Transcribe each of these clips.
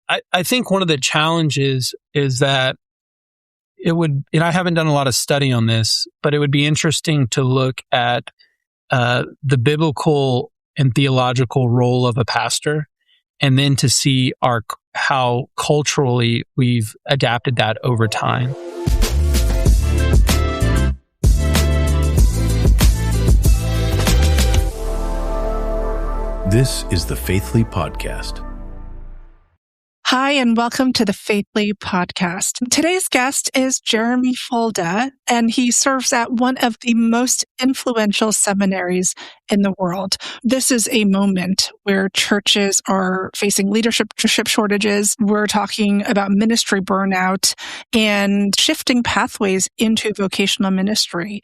I think one of the challenges is that and I haven't done a lot of study on this, but it would be interesting to look at the biblical and theological role of a pastor, and then to see how culturally we've adapted that over time. This is the Faithfully Podcast. Hi, and welcome to the Faithfully Podcast. Today's guest is Jeremy Fulda, and he serves at one of the most influential seminaries in the world. This is a moment where churches are facing leadership shortages. We're talking about ministry burnout and shifting pathways into vocational ministry.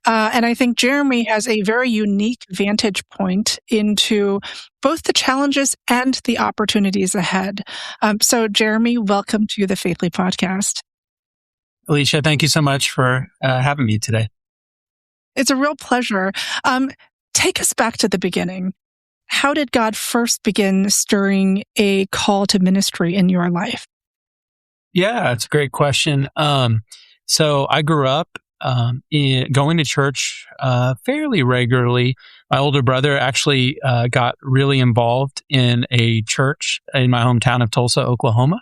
And I think Jeremy has a very unique vantage point into both the challenges and the opportunities ahead. So, Jeremy, welcome to the Faithfully Podcast. Alicia, thank you so much for having me today. It's a real pleasure. Take us back to the beginning. How did God first begin stirring a call to ministry in your life? Yeah, it's a great question. So I grew up going to church fairly regularly. My older brother actually got really involved in a church in my hometown of Tulsa, Oklahoma.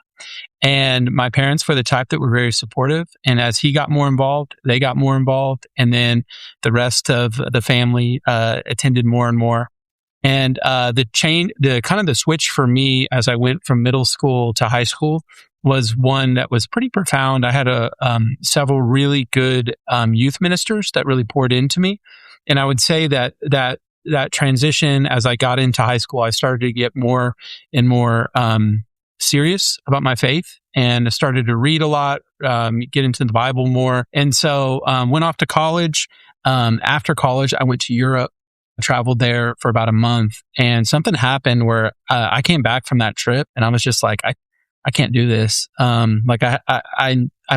And my parents were the type that were very supportive. And as he got more involved, they got more involved. And then the rest of the family attended more and more. And the switch for me as I went from middle school to high school was one that was pretty profound. I had several really good youth ministers that really poured into me. And I would say that transition as I got into high school, I started to get more and more serious about my faith, and I started to read a lot, get into the Bible more. And so went off to college. After college, I went to Europe. I traveled there for about a month, and something happened where I came back from that trip, and I was just like, I can't do this. I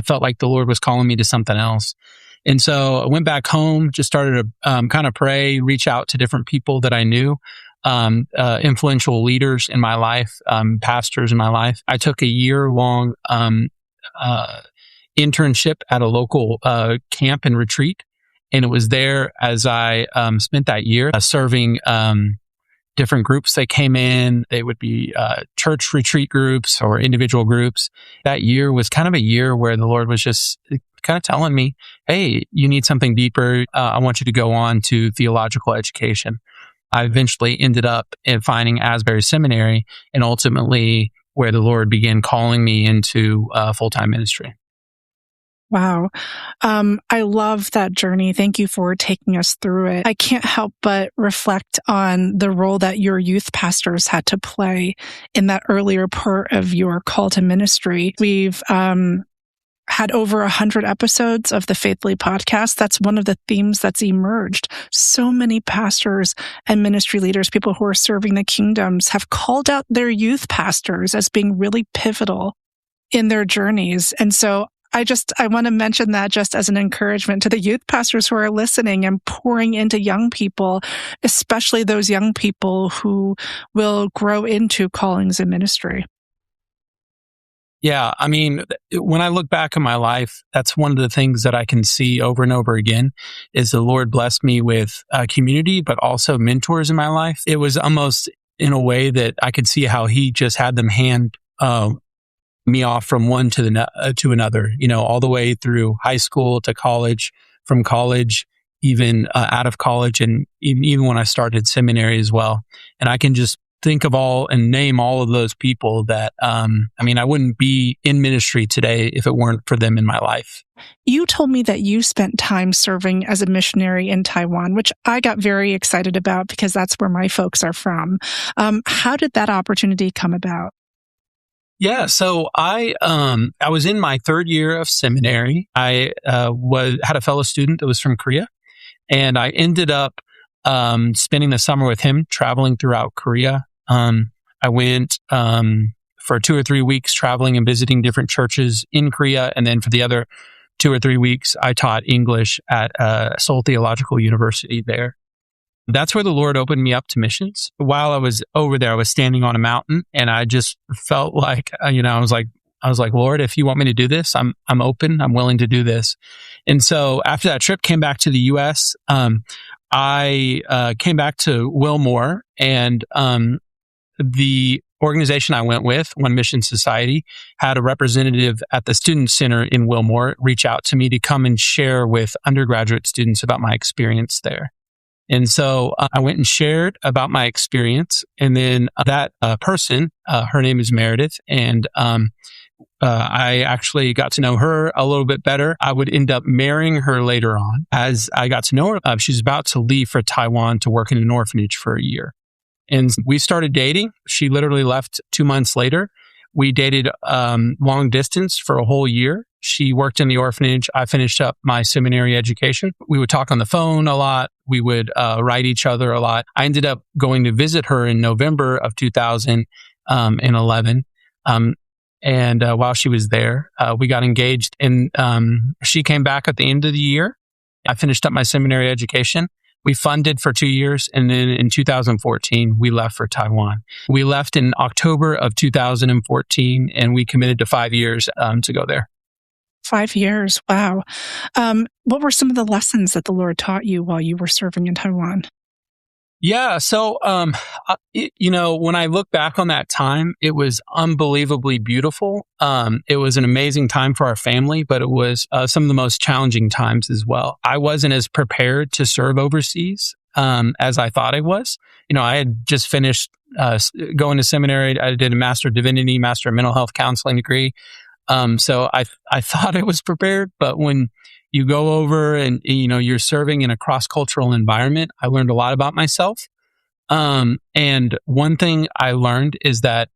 felt like the Lord was calling me to something else. And so I went back home, just started to kind of pray, reach out to different people that I knew, influential leaders in my life, pastors in my life. I took a year-long internship at a local camp and retreat. And it was there as I spent that year serving different groups that came in. They would be church retreat groups or individual groups. That year was kind of a year where the Lord was just kind of telling me, hey, you need something deeper. I want you to go on to theological education. I eventually ended up finding Asbury Seminary, and ultimately where the Lord began calling me into full-time ministry. Wow. I love that journey. Thank you for taking us through it. I can't help but reflect on the role that your youth pastors had to play in that earlier part of your call to ministry. We've had over 100 episodes of the Faithfully Podcast. That's one of the themes that's emerged. So many pastors and ministry leaders, people who are serving the kingdoms, have called out their youth pastors as being really pivotal in their journeys. And so I want to mention that just as an encouragement to the youth pastors who are listening and pouring into young people, especially those young people who will grow into callings in ministry. Yeah, I mean, when I look back in my life, that's one of the things that I can see over and over again is the Lord blessed me with community, but also mentors in my life. It was almost in a way that I could see how He just had them hand me off from one to another, all the way through high school to college, from college, even out of college, and even when I started seminary as well. And I can just think of and name all of those people that, I wouldn't be in ministry today if it weren't for them in my life. You told me that you spent time serving as a missionary in Taiwan, which I got very excited about because that's where my folks are from. How did that opportunity come about? Yeah, so I was in my third year of seminary. I had a fellow student that was from Korea, and I ended up spending the summer with him, traveling throughout Korea. I went for 2 or 3 weeks traveling and visiting different churches in Korea, and then for the other 2 or 3 weeks, I taught English at Seoul Theological University there. That's where the Lord opened me up to missions. While I was over there, I was standing on a mountain, and I just felt like, I was like, Lord, if you want me to do this, I'm open. I'm willing to do this. And so after that trip, came back to the U.S. I came back to Wilmore, and the organization I went with, One Mission Society, had a representative at the Student Center in Wilmore reach out to me to come and share with undergraduate students about my experience there. And so I went and shared about my experience. And then that person, her name is Meredith, and I actually got to know her a little bit better. I would end up marrying her later on. As I got to know her, she's about to leave for Taiwan to work in an orphanage for a year. And we started dating. She literally left 2 months later. We dated long distance for a whole year. She worked in the orphanage. I finished up my seminary education. We would talk on the phone a lot. We would write each other a lot. I ended up going to visit her in November of 2011. And while she was there, we got engaged. And she came back at the end of the year. I finished up my seminary education. We funded for 2 years. And then in 2014, we left for Taiwan. We left in October of 2014, and we committed to 5 years to go there. 5 years. Wow. What were some of the lessons that the Lord taught you while you were serving in Taiwan? Yeah. So, when I look back on that time, it was unbelievably beautiful. It was an amazing time for our family, but it was some of the most challenging times as well. I wasn't as prepared to serve overseas as I thought I was. I had just finished going to seminary. I did a Master of Divinity, Master of Mental Health Counseling degree. So I thought I was prepared, but when you go over and, you're serving in a cross-cultural environment, I learned a lot about myself. And one thing I learned is that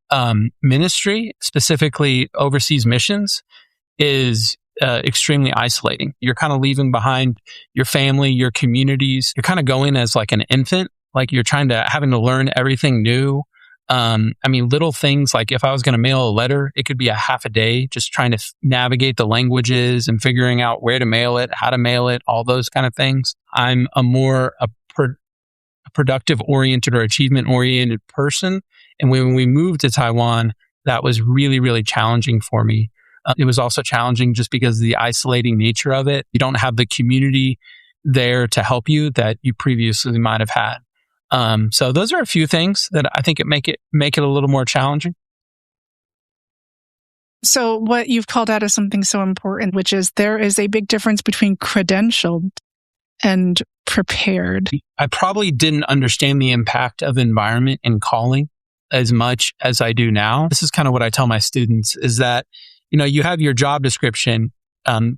ministry, specifically overseas missions, is extremely isolating. You're kind of leaving behind your family, your communities. You're kind of going as like an infant, like you're having to learn everything new. Little things like if I was going to mail a letter, it could be a half a day just trying to navigate the languages and figuring out where to mail it, how to mail it, all those kind of things. I'm a more productive oriented or achievement oriented person. And when we moved to Taiwan, that was really, really challenging for me. It was also challenging just because of the isolating nature of it. You don't have the community there to help you that you previously might have had. So those are a few things that I think make it a little more challenging. So what you've called out is something so important, which is there is a big difference between credentialed and prepared. I probably didn't understand the impact of environment and calling as much as I do now. This is kind of what I tell my students is that, you have your job description,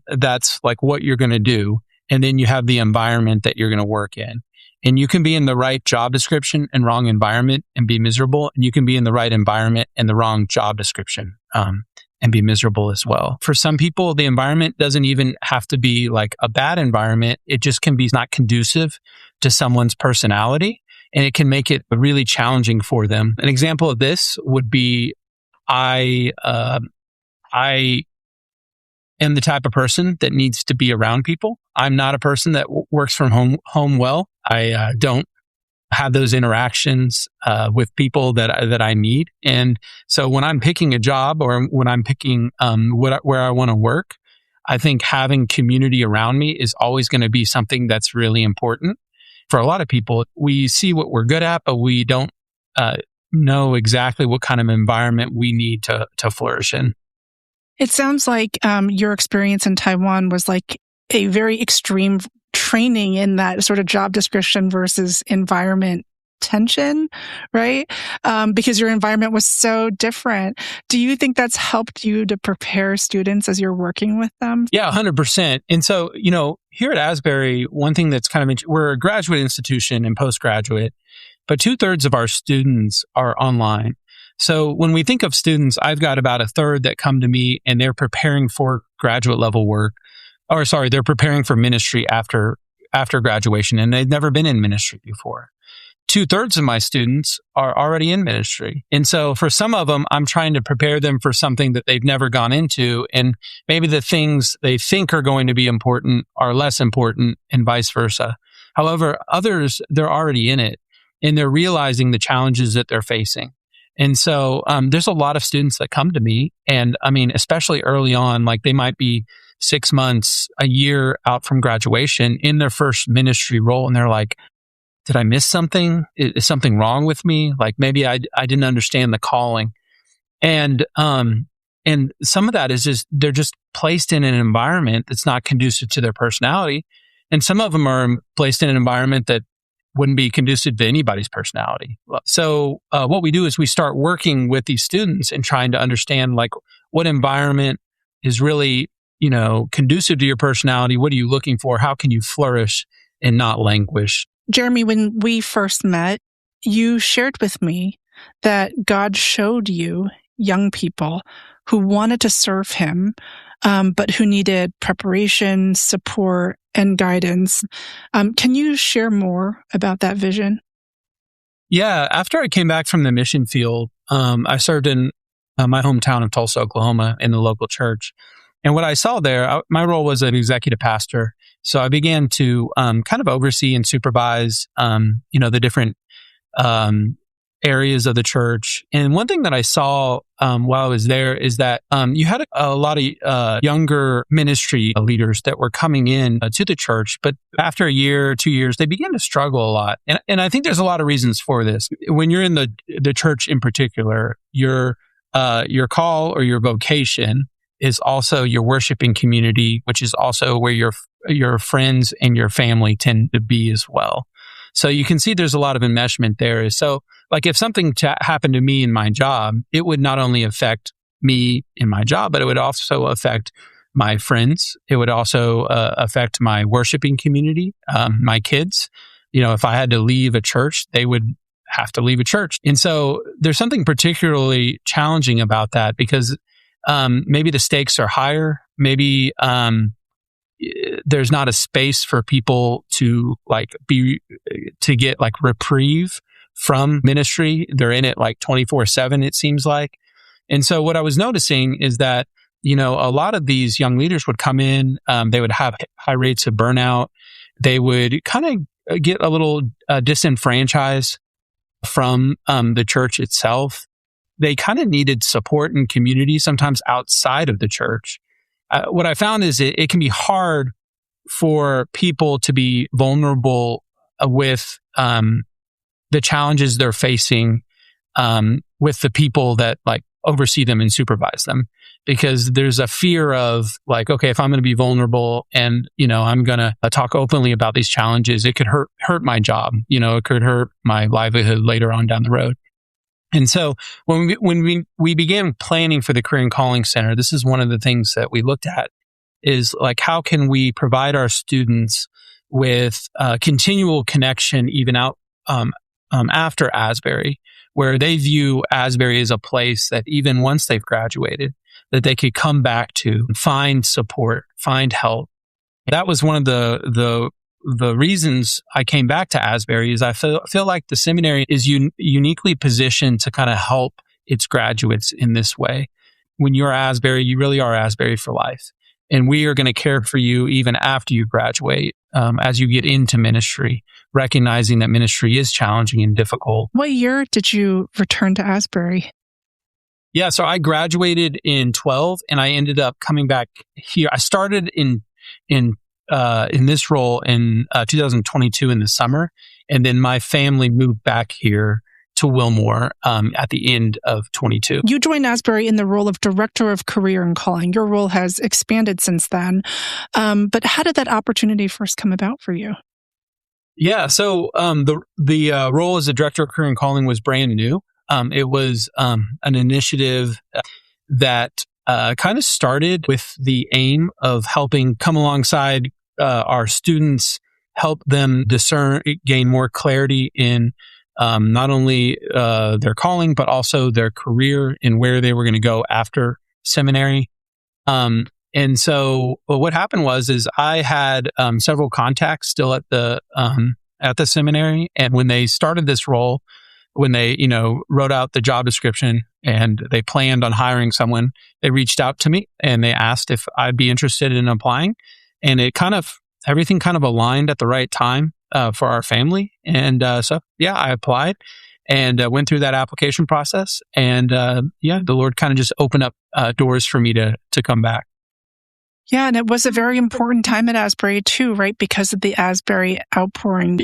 that's like what you're going to do. And then you have the environment that you're going to work in. And you can be in the right job description and wrong environment and be miserable. And you can be in the right environment and the wrong job description and be miserable as well. For some people, the environment doesn't even have to be like a bad environment. It just can be not conducive to someone's personality. And it can make it really challenging for them. An example of this would be I am the type of person that needs to be around people. I'm not a person that works from home well. I don't have those interactions with people that I need. And so when I'm picking a job or when I'm picking where I want to work, I think having community around me is always going to be something that's really important. For a lot of people, we see what we're good at, but we don't know exactly what kind of environment we need to flourish in. It sounds like your experience in Taiwan was like a very extreme training in that sort of job description versus environment tension, right? Because your environment was so different. Do you think that's helped you to prepare students as you're working with them? Yeah, 100%. And so, here at Asbury, one thing that's kind of, we're a graduate institution and postgraduate, but 2/3 of our students are online. So when we think of students, I've got about 1/3 that come to me and they're preparing for graduate level work. They're preparing for ministry after graduation and they've never been in ministry before. 2/3 of my students are already in ministry. And so for some of them, I'm trying to prepare them for something that they've never gone into. And maybe the things they think are going to be important are less important and vice versa. However, others, they're already in it and they're realizing the challenges that they're facing. And so there's a lot of students that come to me, and I mean, especially early on, like they might be 6 months, a year out from graduation in their first ministry role, and they're like, did I miss something? Is something wrong with me? Like maybe I didn't understand the calling. And some of that is just, they're just placed in an environment that's not conducive to their personality. And some of them are placed in an environment that wouldn't be conducive to anybody's personality. So what we do is we start working with these students and trying to understand like what environment is really, conducive to your personality. What are you looking for? How can you flourish and not languish? Jeremy, when we first met, you shared with me that God showed you young people who wanted to serve him, but who needed preparation, support, and guidance. Can you share more about that vision? Yeah. After I came back from the mission field, I served in my hometown of Tulsa, Oklahoma, in the local church. And what I saw there, my role was an executive pastor. So I began to kind of oversee and supervise, the different areas of the church. And one thing that I saw while I was there is that you had a lot of younger ministry leaders that were coming in to the church, but after a year, 2 years, they began to struggle a lot. And I think there's a lot of reasons for this. When you're in the church in particular, your call or your vocation is also your worshiping community, which is also where your friends and your family tend to be as well. So you can see there's a lot of enmeshment there. So like if something happened to me in my job, it would not only affect me in my job, but it would also affect my friends. It would also affect my worshiping community, my kids. If I had to leave a church, they would have to leave a church. And so there's something particularly challenging about that because maybe the stakes are higher. Maybe there's not a space for people to get reprieve from ministry. They're in it like 24/7, it seems like. And so what I was noticing is that, a lot of these young leaders would come in, they would have high rates of burnout. They would kind of get a little disenfranchised from the church itself. They kind of needed support and community sometimes outside of the church. What I found is it can be hard for people to be vulnerable with the challenges they're facing with the people that oversee them and supervise them, because there's a fear of okay, if I'm going to be vulnerable and I'm going to talk openly about these challenges, it could hurt my job. It could hurt my livelihood later on down the road. And so when we began planning for the Career and Calling Center, this is one of the things that we looked at is how can we provide our students with continual connection even out after Asbury, where they view Asbury as a place that even once they've graduated, that they could come back to, find support, find help. That was one of the reasons I came back to Asbury is I feel like the seminary is uniquely positioned to kind of help its graduates in this way. When you're Asbury, you really are Asbury for life. And we are going to care for you even after you graduate, as you get into ministry, recognizing that ministry is challenging and difficult. What year did you return to Asbury? Yeah, so I graduated in 12 and I ended up coming back here. I started in this role in 2022 in the summer. And then my family moved back here to Wilmore at the end of 22. You joined Asbury in the role of Director of Career and Calling. Your role has expanded since then. But how did that opportunity first come about for you? Yeah, so the role as a Director of Career and Calling was brand new. It was an initiative that kind of started with the aim of helping come alongside our students, help them discern, gain more clarity in not only their calling, but also their career and where they were going to go after seminary. And so what happened is I had several contacts still at the seminary. And when they started this role, when they, wrote out the job description and they planned on hiring someone, they reached out to me and they asked if I'd be interested in applying. And it kind of everything kind of aligned at the right time for our family. And so, I applied and went through that application process. And the Lord kind of just opened up doors for me to come back. Yeah, and it was a very important time at Asbury too, right? Because of the Asbury Outpouring.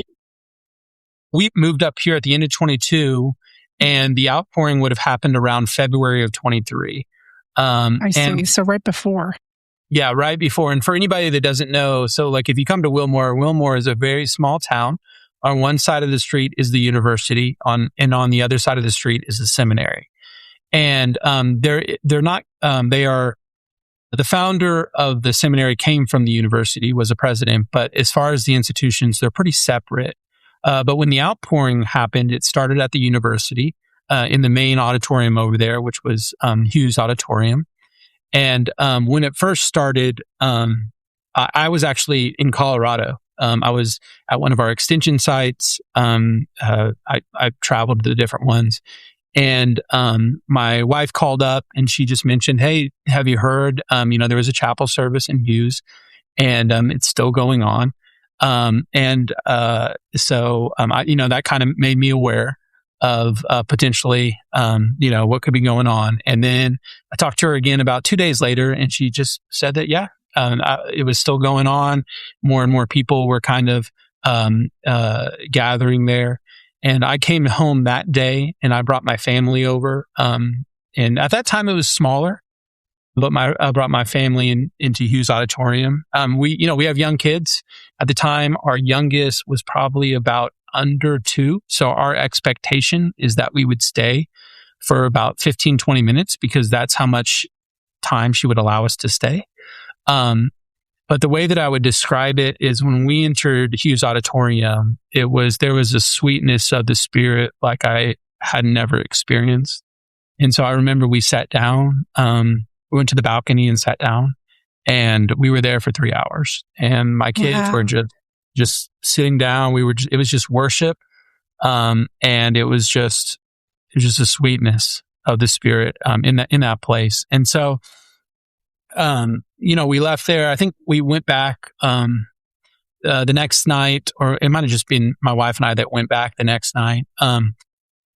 We moved up here at the end of 22, and the outpouring would have happened around February of 23. I see. So right before. Yeah, right before. And for anybody that doesn't know, so like if you come to Wilmore is a very small town. On one side of the street is the university, and on the other side of the street is the seminary. And they are the founder of the seminary came from the university, was a president, but as far as the institutions, they're pretty separate. But when the outpouring happened, it started at the university in the main auditorium over there, which was Hughes Auditorium. And when it first started, I was actually in Colorado. I was at one of our extension sites. I traveled to the different ones. And my wife called up and she just mentioned, "Hey, have you heard? There was a chapel service in Hughes, and it's still going on." So that kind of made me aware of potentially, what could be going on. And then I talked to her again about 2 days later, and she just said that, it was still going on. More and more people were kind of gathering there. And I came home that day, and I brought my family over. And at that time, it was smaller, but I brought my family into Hughes Auditorium. We have young kids. At the time, our youngest was probably about under 2. So our expectation is that we would stay for about 15, 20 minutes because that's how much time she would allow us to stay. But the way that I would describe it is when we entered Hughes Auditorium, there was a sweetness of the Spirit like I had never experienced. And so I remember we sat down, we went to the balcony and sat down, and we were there for 3 hours. And my kids were just sitting down. It was just worship. And it was just a sweetness of the Spirit in that place. And so we left there. I think we went back the next night, or it might have just been my wife and I that went back the next night.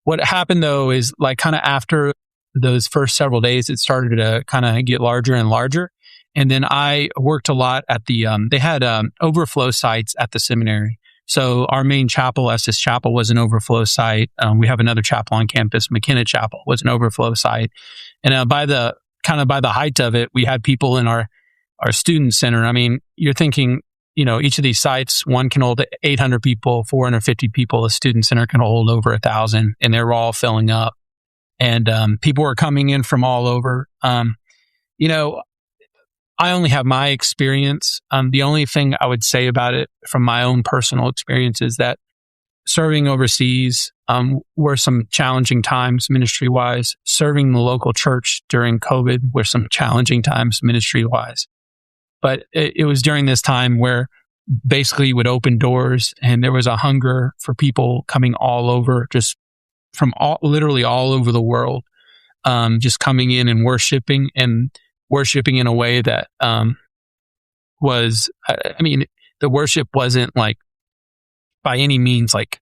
What happened though is like kind of after those first several days, it started to kind of get larger and larger. And then I worked a lot at they had overflow sites at the seminary. So our main chapel, Estes Chapel, was an overflow site. We have another chapel on campus, McKenna Chapel, was an overflow site. And by the height of it, we had people in our student center. I mean, you're thinking, each of these sites, one can hold 800 people, 450 people. A student center can hold over 1,000, and they were all filling up. And people were coming in from all over. I only have my experience. The only thing I would say about it from my own personal experience is that serving overseas were some challenging times ministry-wise. Serving the local church during COVID were some challenging times ministry-wise. But it was during this time where basically you would open doors, and there was a hunger for people coming all over, just from literally all over the world, just coming in and worshiping in a way that the worship wasn't like by any means like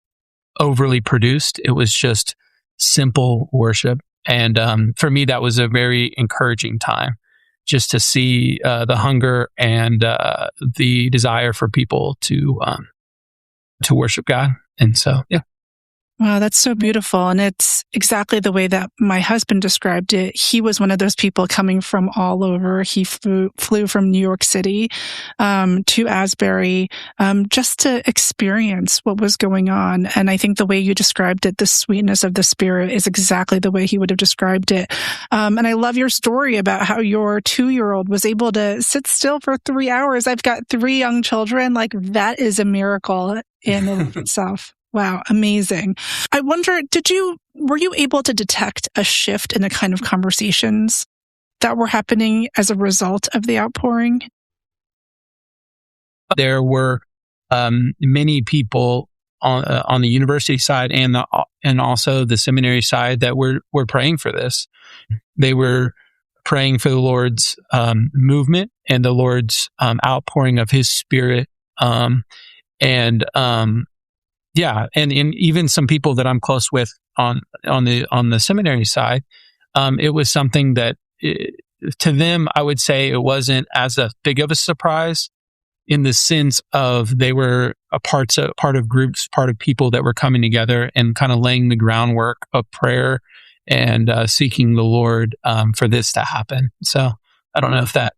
overly produced. It was just simple worship. And for me, that was a very encouraging time just to see the hunger and the desire for people to worship God. And so, yeah. Wow, that's so beautiful. And it's exactly the way that my husband described it. He was one of those people coming from all over. He flew from New York City to Asbury just to experience what was going on. And I think the way you described it, the sweetness of the Spirit, is exactly the way he would have described it. And I love your story about how your 2-year-old was able to sit still for 3 hours. I've got 3 young children. Like, that is a miracle in and of itself. Wow, amazing. I wonder, were you able to detect a shift in the kind of conversations that were happening as a result of the outpouring? There were many people on the university side and also the seminary side that were praying for this. They were praying for the Lord's movement and the Lord's outpouring of His Spirit And even some people that I'm close with on the seminary side, it was something that to them, I would say it wasn't as big of a surprise, in the sense of they were a part of groups, part of people that were coming together and kind of laying the groundwork of prayer and seeking the Lord for this to happen. So I don't know if that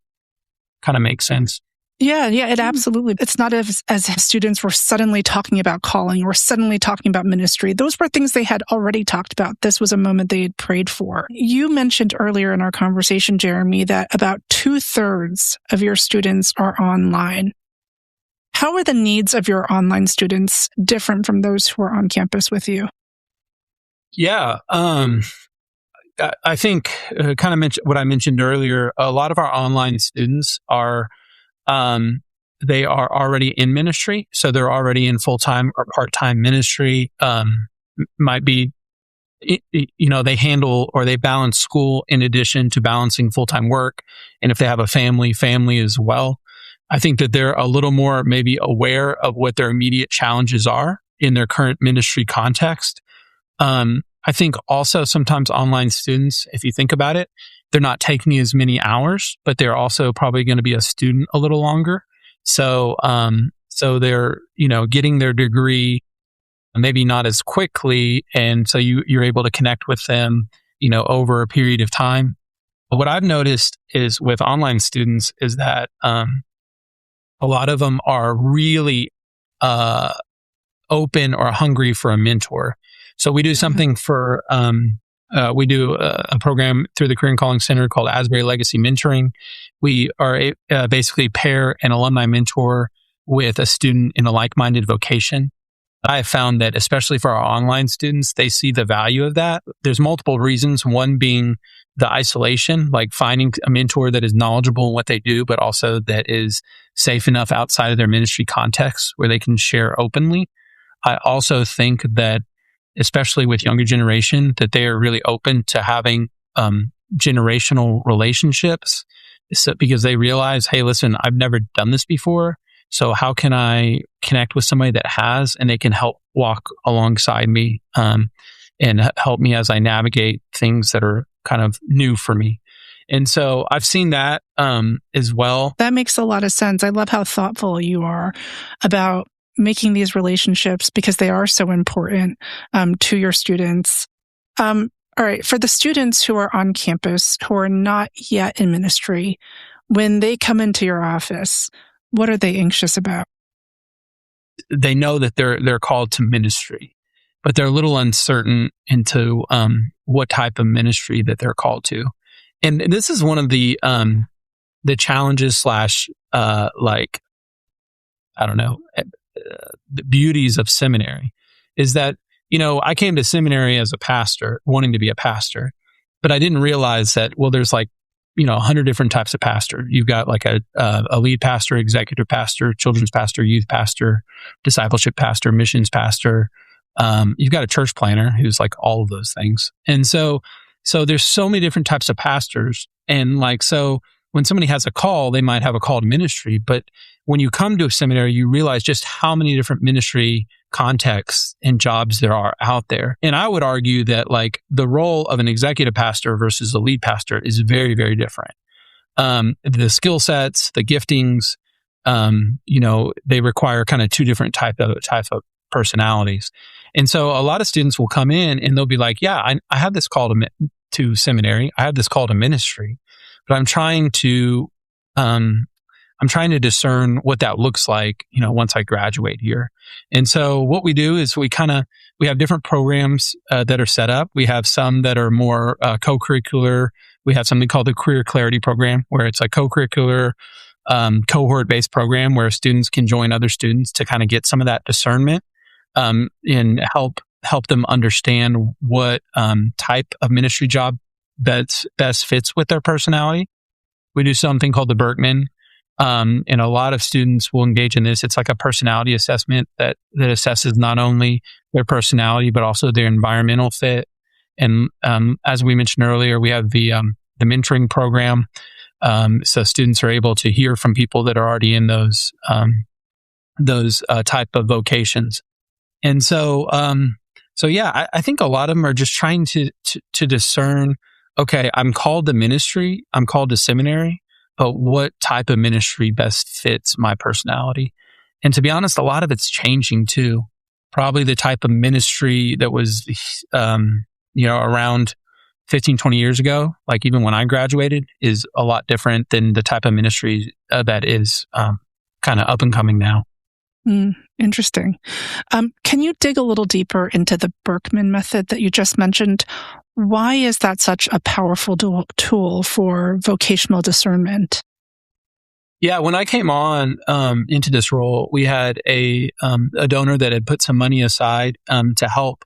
kind of makes sense. Yeah, it absolutely. It's not as students were suddenly talking about calling or suddenly talking about ministry. Those were things they had already talked about. This was a moment they had prayed for. You mentioned earlier in our conversation, Jeremy, that about 2/3 of your students are online. How are the needs of your online students different from those who are on campus with you? Yeah, I think kind of mention what I mentioned earlier. A lot of our online students are they are already in ministry, so they're already in full-time or part-time ministry. Might be, they handle or they balance school in addition to balancing full-time work, and if they have a family as well. I think that they're a little more maybe aware of what their immediate challenges are in their current ministry context. I think also sometimes online students, if you think about it, they're not taking as many hours, but they're also probably going to be a student a little longer. So they're, getting their degree maybe not as quickly. And so you're able to connect with them, over a period of time. But what I've noticed is with online students is that, a lot of them are really, open or hungry for a mentor. So we do something for, we do a program through the Career and Calling Center called Asbury Legacy Mentoring. We are basically pair an alumni mentor with a student in a like-minded vocation. I have found that especially for our online students, they see the value of that. There's multiple reasons. One being the isolation, like finding a mentor that is knowledgeable in what they do, but also that is safe enough outside of their ministry context where they can share openly. I also think that especially with younger generation, that they are really open to having generational relationships, because they realize, hey, listen, I've never done this before. So how can I connect with somebody that has, and they can help walk alongside me and help me as I navigate things that are kind of new for me. And so I've seen that as well. That makes a lot of sense. I love how thoughtful you are about making these relationships, because they are so important to your students. All right, for the students who are on campus, who are not yet in ministry, when they come into your office, what are they anxious about? They know that they're called to ministry, but they're a little uncertain into what type of ministry that they're called to. And this is one of the challenges the beauties of seminary, is that, I came to seminary as a pastor, wanting to be a pastor, but I didn't realize that, there's 100 different types of pastor. You've got like a lead pastor, executive pastor, children's pastor, youth pastor, discipleship pastor, missions pastor. You've got a church planner who's like all of those things. And so there's so many different types of pastors. And so when somebody has a call, they might have a call to ministry. But when you come to a seminary, you realize just how many different ministry contexts and jobs there are out there. And I would argue that the role of an executive pastor versus a lead pastor is very, very different. The skill sets, the giftings, they require kind of two different type of personalities. And so a lot of students will come in and they'll be like, yeah, I have this call to seminary. I have this call to ministry, but I'm trying to discern what that looks like, once I graduate here. And so what we do is we have different programs that are set up. We have some that are more co-curricular. We have something called the Career Clarity Program, where it's a co-curricular, cohort-based program where students can join other students to kind of get some of that discernment and help them understand what type of ministry job best fits with their personality. We do something called the Berkman. And a lot of students will engage in this. It's like a personality assessment that assesses not only their personality, but also their environmental fit. And as we mentioned earlier, we have the mentoring program. So students are able to hear from people that are already in those type of vocations. And so, I think a lot of them are just trying to discern, okay, I'm called to ministry, I'm called to seminary, but what type of ministry best fits my personality? And to be honest, a lot of it's changing too. Probably the type of ministry that was, around 15, 20 years ago, like even when I graduated, is a lot different than the type of ministry that is kind of up and coming now. Interesting. Can you dig a little deeper into the Berkman method that you just mentioned? Why is that such a powerful tool for vocational discernment? Yeah, when I came on into this role, we had a donor that had put some money aside to help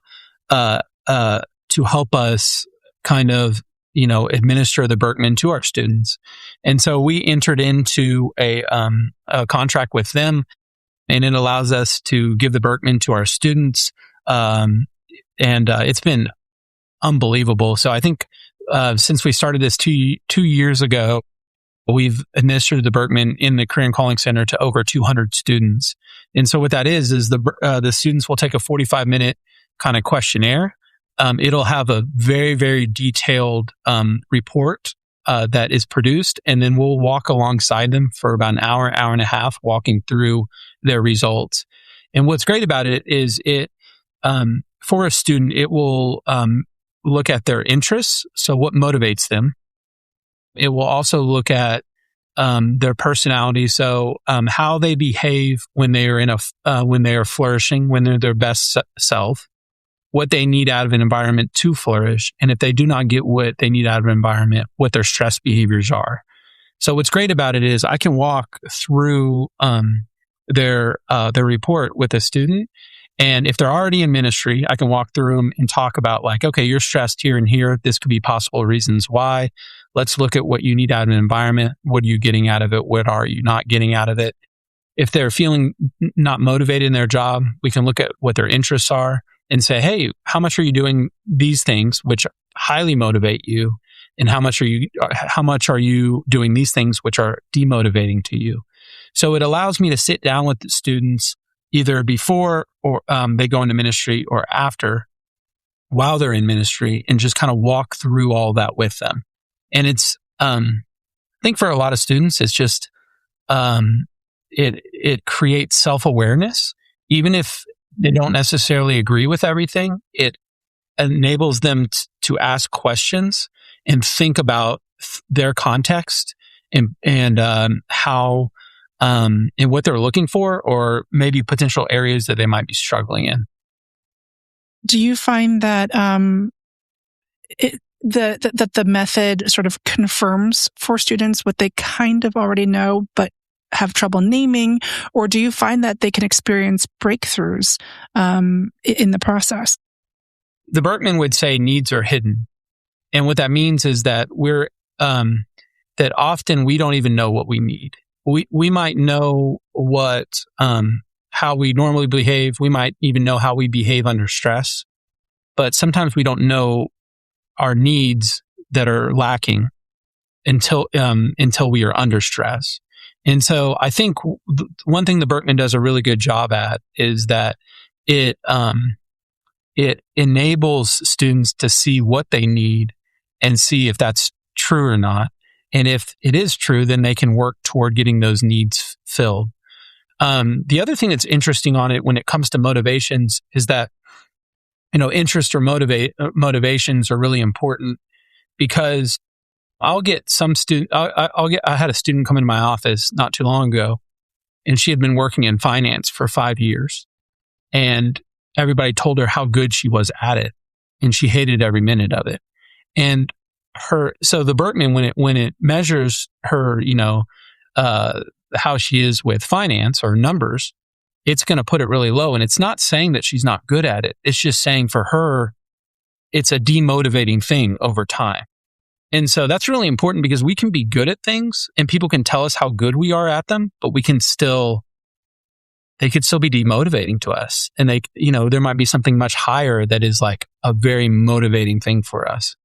us kind of administer the Berkman to our students, and so we entered into a contract with them, and it allows us to give the Berkman to our students, and it's been unbelievable. So I think since we started this two years ago, we've administered the Berkman in the Career and Calling Center to over 200 students. And so what that is the students will take a 45-minute kind of questionnaire. It'll have a very, very detailed report that is produced, and then we'll walk alongside them for about an hour and a half, walking through their results. And what's great about it is for a student, it will look at their interests, so what motivates them. It will also look at their personality, so how they behave when they are when they are flourishing, when they're their best self, what they need out of an environment to flourish, and if they do not get what they need out of an environment, what their stress behaviors are. So what's great about it is I can walk through their report with a student. And if they're already in ministry, I can walk through them and talk about like, okay, you're stressed here and here. This could be possible reasons why. Let's look at what you need out of an environment. What are you getting out of it? What are you not getting out of it? If they're feeling not motivated in their job, we can look at what their interests are and say, hey, how much are you doing these things which highly motivate you? And how much are you doing these things which are demotivating to you? So it allows me to sit down with the students either before or they go into ministry or after, while they're in ministry, and just kind of walk through all that with them. And it's, I think for a lot of students, it's just, it creates self-awareness. Even if they don't necessarily agree with everything, it enables them to ask questions and think about their context and how, and what they're looking for, or maybe potential areas that they might be struggling in. Do you find that that the method sort of confirms for students what they kind of already know but have trouble naming, or do you find that they can experience breakthroughs in the process? The Berkman would say needs are hidden, and what that means is that that often we don't even know what we need. We might know how we normally behave. We might even know how we behave under stress, but sometimes we don't know our needs that are lacking until we are under stress. And so I think one thing the Berkman does a really good job at is that it enables students to see what they need and see if that's true or not. And if it is true, then they can work toward getting those needs filled. The other thing that's interesting on it when it comes to motivations is that, interest or motivations are really important, because I'll get some student. I had a student come into my office not too long ago, and she had been working in finance for 5 years, and everybody told her how good she was at it, and she hated every minute of it. And so the Berkman, when it measures her, how she is with finance or numbers, it's going to put it really low. And it's not saying that she's not good at it. It's just saying for her, it's a demotivating thing over time. And so that's really important, because we can be good at things and people can tell us how good we are at them, but they could still be demotivating to us. And there might be something much higher that is like a very motivating thing for us.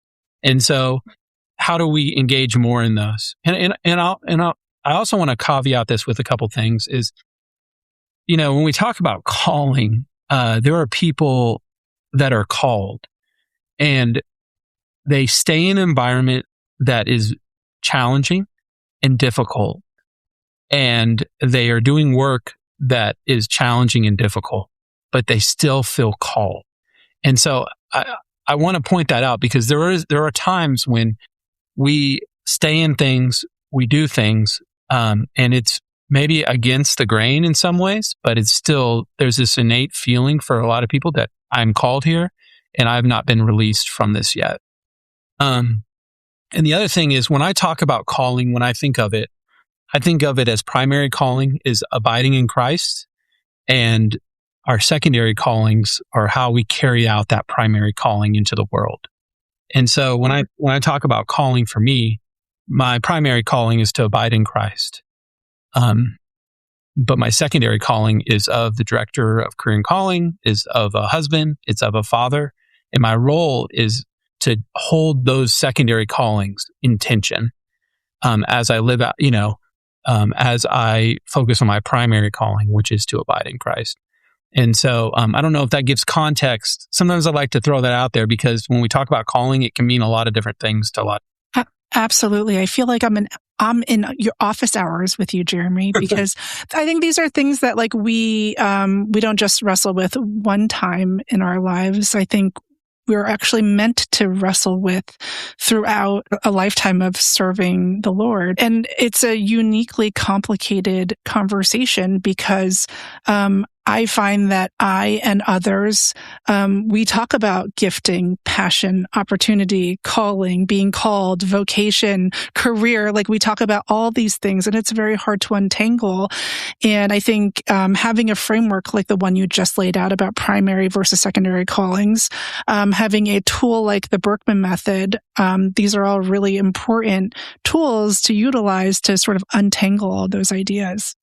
And so how do we engage more in those? I also want to caveat this with a couple things is when we talk about calling, there are people that are called and they stay in an environment that is challenging and difficult, and they are doing work that is challenging and difficult, but they still feel called. And so I want to point that out, because there are times when we stay in things, we do things, and it's maybe against the grain in some ways, but it's still, there's this innate feeling for a lot of people that I'm called here and I've not been released from this yet. And the other thing is, when I talk about calling, when I think of it as primary calling is abiding in Christ, and our secondary callings are how we carry out that primary calling into the world. And so when I talk about calling for me, my primary calling is to abide in Christ. But my secondary calling is of the director of career and calling, is of a husband, it's of a father. And my role is to hold those secondary callings in tension, as I live out, as I focus on my primary calling, which is to abide in Christ. And so, I don't know if that gives context. Sometimes I like to throw that out there, because when we talk about calling, it can mean a lot of different things to a lot. Absolutely. I feel like I'm in your office hours with you, Jeremy, because I think these are things that we don't just wrestle with one time in our lives. I think we're actually meant to wrestle with throughout a lifetime of serving the Lord. And it's a uniquely complicated conversation, because I find that I and others, we talk about gifting, passion, opportunity, calling, being called, vocation, career. We talk about all these things, and it's very hard to untangle. And I think having a framework like the one you just laid out about primary versus secondary callings, having a tool like the Berkman method, these are all really important tools to utilize to sort of untangle all those ideas.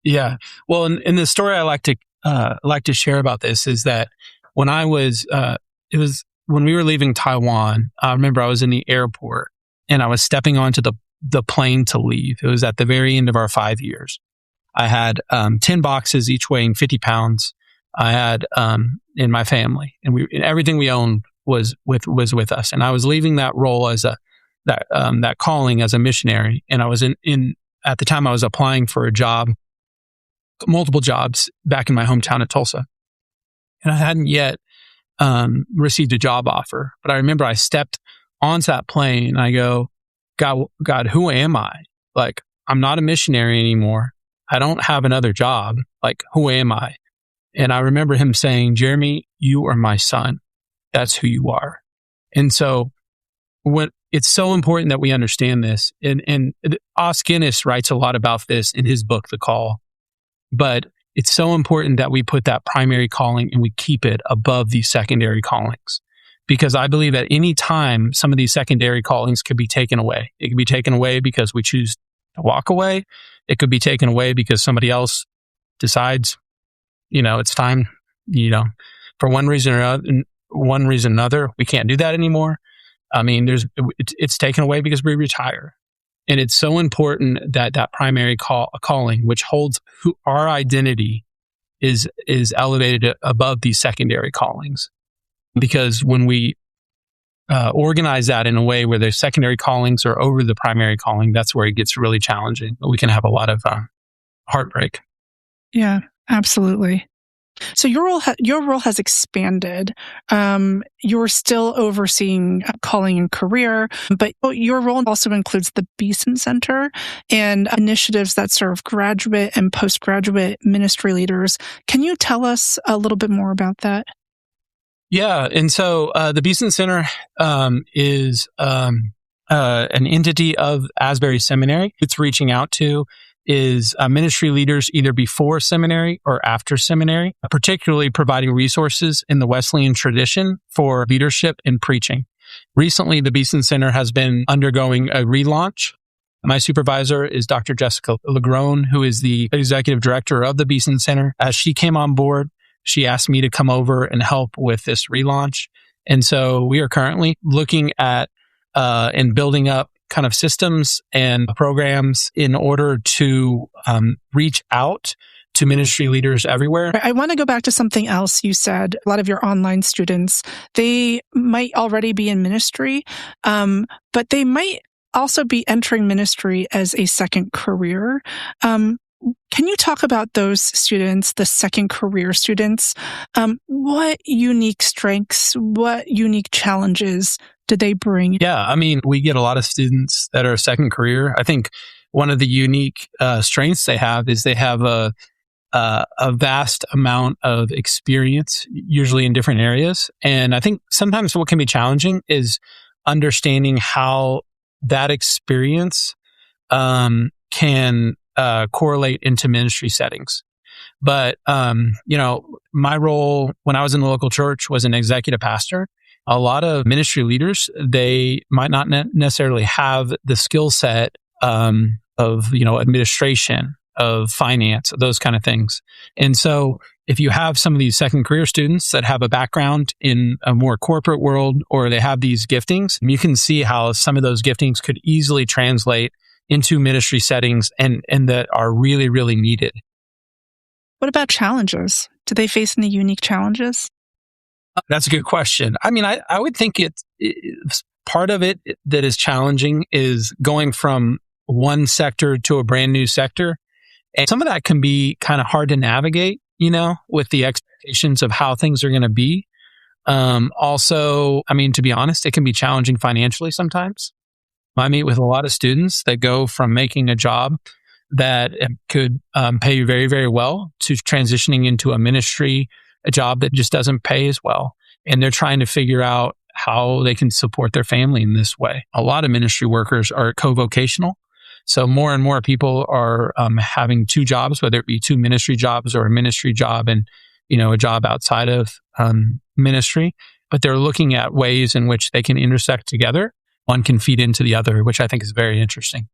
Yeah. Well, in the story I like to share about this is that when I was, it was when we were leaving Taiwan. I remember I was in the airport and I was stepping onto the plane to leave. It was at the very end of our 5 years. I had 10 boxes, each weighing 50 pounds. I had in my family, and everything we owned was with us. And I was leaving that role as that calling as a missionary. And I was in at the time I was applying for a job, multiple jobs back in my hometown of Tulsa. And I hadn't yet received a job offer. But I remember I stepped onto that plane and I go, God, who am I? I'm not a missionary anymore. I don't have another job. Who am I? And I remember him saying, Jeremy, you are my son. That's who you are. And so it's so important that we understand this. And Os Guinness writes a lot about this in his book, The Call. But it's so important that we put that primary calling and we keep it above these secondary callings. Because I believe at any time, some of these secondary callings could be taken away. It could be taken away because we choose to walk away. It could be taken away because somebody else decides, it's time, for one reason or another, we can't do that anymore. I mean, it's taken away because we retire. And it's so important that primary calling, which holds our identity, is elevated above these secondary callings. Because when we organize that in a way where the secondary callings are over the primary calling, that's where it gets really challenging. We can have a lot of heartbreak. Yeah, absolutely. So your role has expanded. You're still overseeing calling and career, but your role also includes the Beeson Center and initiatives that serve graduate and postgraduate ministry leaders. Can you tell us a little bit more about that? Yeah, and so the Beeson Center is an entity of Asbury Seminary. It's reaching out to is ministry leaders either before seminary or after seminary, particularly providing resources in the Wesleyan tradition for leadership and preaching. Recently, the Beeson Center has been undergoing a relaunch. My supervisor is Dr. Jessica Legrone, who is the executive director of the Beeson Center. As she came on board, she asked me to come over and help with this relaunch. And so we are currently looking at and building up kind of systems and programs in order to reach out to ministry leaders everywhere. I want to go back to something else you said. A lot of your online students, they might already be in ministry, but they might also be entering ministry as a second career. Can you talk about those students, the second career students? What unique strengths, what unique challenges do they bring? Yeah, I mean, we get a lot of students that are second career. I think one of the unique strengths they have is they have a vast amount of experience, usually in different areas. And I think sometimes what can be challenging is understanding how that experience can correlate into ministry settings. But, my role when I was in the local church was an executive pastor. A lot of ministry leaders, they might not necessarily have the skill set of, administration, of finance, those kind of things. And so if you have some of these second career students that have a background in a more corporate world, or they have these giftings, you can see how some of those giftings could easily translate into ministry settings and that are really, really needed. What about challenges? Do they face any unique challenges? That's a good question. I mean, I would think it's part of it that is challenging is going from one sector to a brand new sector. And some of that can be kind of hard to navigate, with the expectations of how things are going to be. Also, I mean, to be honest, it can be challenging financially sometimes. I meet with a lot of students that go from making a job that could pay you very, very well to transitioning into a ministry, a job that just doesn't pay as well. And they're trying to figure out how they can support their family in this way. A lot of ministry workers are co-vocational. So more and more people are having two jobs, whether it be two ministry jobs or a ministry job and, a job outside of ministry. But they're looking at ways in which they can intersect together. One can feed into the other, which I think is very interesting.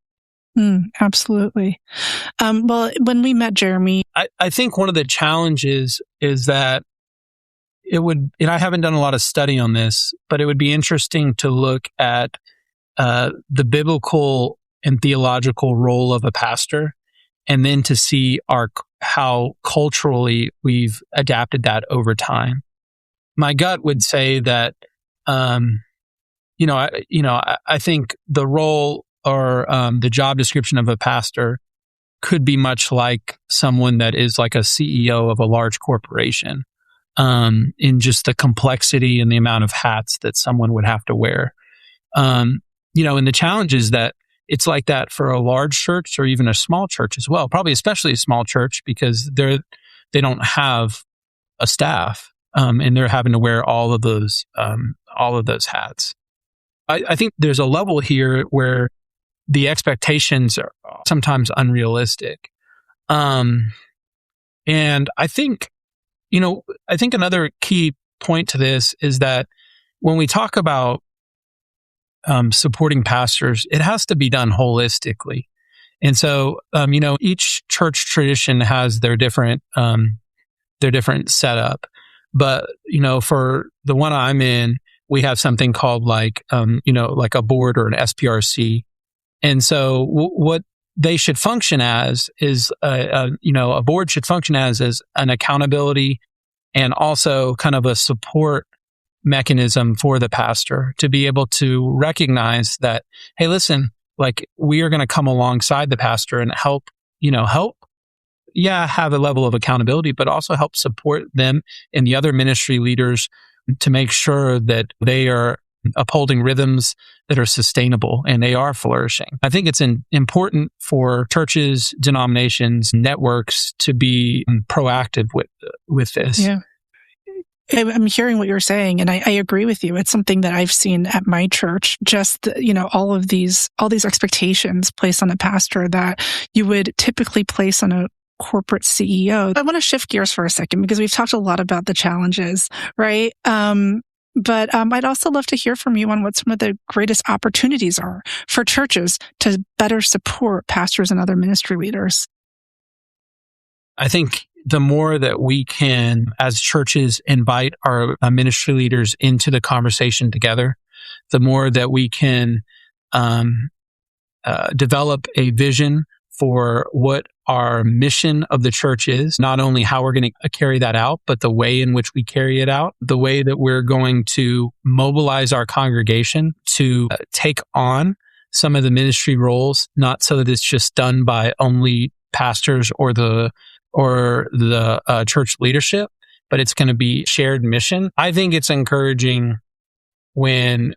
Absolutely. Well, when we met Jeremy, I think one of the challenges is that it would, and I haven't done a lot of study on this, but it would be interesting to look at the biblical and theological role of a pastor, and then to see how culturally we've adapted that over time. My gut would say that, I think the role or the job description of a pastor could be much like someone that is like a CEO of a large corporation, in just the complexity and the amount of hats that someone would have to wear. And the challenge is that it's like that for a large church or even a small church as well, probably especially a small church, because they don't have a staff, and they're having to wear all of those hats. I think there's a level here where the expectations are sometimes unrealistic. And I think, another key point to this is that when we talk about supporting pastors, it has to be done holistically. And so, each church tradition has their different setup. But, for the one I'm in, we have something called like a board or an SPRC. And so what they should function as is, a board should function as an accountability and also kind of a support mechanism for the pastor to be able to recognize that, hey, listen, like we are going to come alongside the pastor and help, have a level of accountability, but also help support them and the other ministry leaders to make sure that they are upholding rhythms that are sustainable and they are flourishing. I think it's important for churches, denominations, networks to be proactive with this. Yeah. I'm hearing what you're saying, and I agree with you. It's something that I've seen at my church. Just all these expectations placed on a pastor that you would typically place on a corporate CEO. I want to shift gears for a second because we've talked a lot about the challenges, right? But I'd also love to hear from you on what some of the greatest opportunities are for churches to better support pastors and other ministry leaders. I think the more that we can, as churches, invite our ministry leaders into the conversation together, the more that we can develop a vision for what our mission of the church is, not only how we're going to carry that out, but the way in which we carry it out, the way that we're going to mobilize our congregation to take on some of the ministry roles, not so that it's just done by only pastors or the church leadership, but it's going to be shared mission. I think it's encouraging when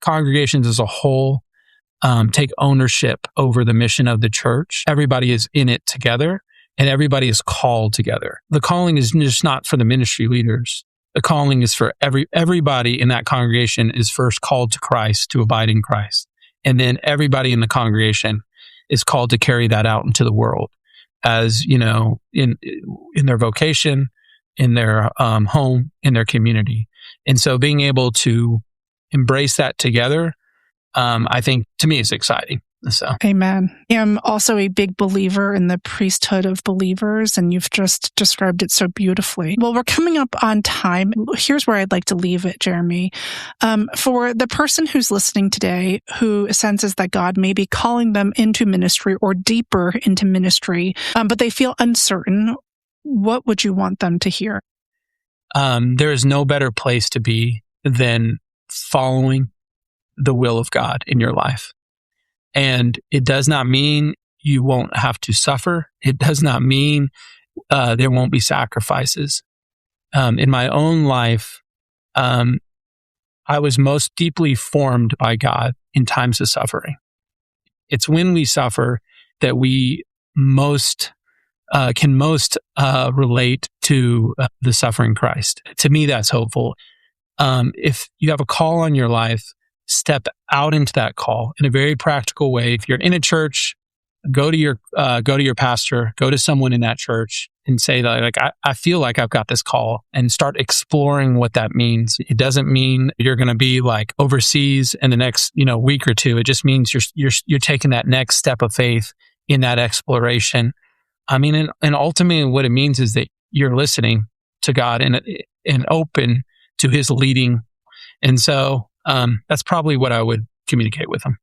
congregations as a whole take ownership over the mission of the church. Everybody is in it together, and everybody is called together. The calling is just not for the ministry leaders. The calling is for everybody in that congregation is first called to Christ, to abide in Christ. And then everybody in the congregation is called to carry that out into the world as, in their vocation, in their home, in their community. And so being able to embrace that together, I think to me is exciting. So. Amen. I'm also a big believer in the priesthood of believers, and you've just described it so beautifully. Well, we're coming up on time. Here's where I'd like to leave it, Jeremy. For the person who's listening today who senses that God may be calling them into ministry or deeper into ministry, but they feel uncertain, what would you want them to hear? There is no better place to be than following the will of God in your life. And it does not mean you won't have to suffer. It does not mean there won't be sacrifices. In my own life, I was most deeply formed by God in times of suffering. It's when we suffer that we can most relate to the suffering Christ. To me, that's hopeful. If you have a call on your life, step out into that call in a very practical way. If you're in a church, go to your pastor, go to someone in that church and say that, I feel like I've got this call, and start exploring what that means. It doesn't mean you're going to be like overseas in the next, week or two. It just means you're taking that next step of faith in that exploration. I mean, and ultimately what it means is that you're listening to God and open to His leading. And so, that's probably what I would communicate with them.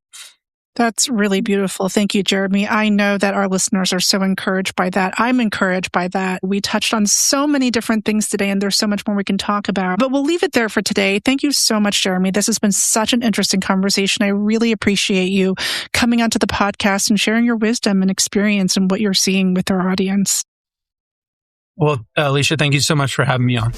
That's really beautiful. Thank you, Jeremy. I know that our listeners are so encouraged by that. I'm encouraged by that. We touched on so many different things today, and there's so much more we can talk about. But we'll leave it there for today. Thank you so much, Jeremy. This has been such an interesting conversation. I really appreciate you coming onto the podcast and sharing your wisdom and experience and what you're seeing with our audience. Well, Alicia, thank you so much for having me on.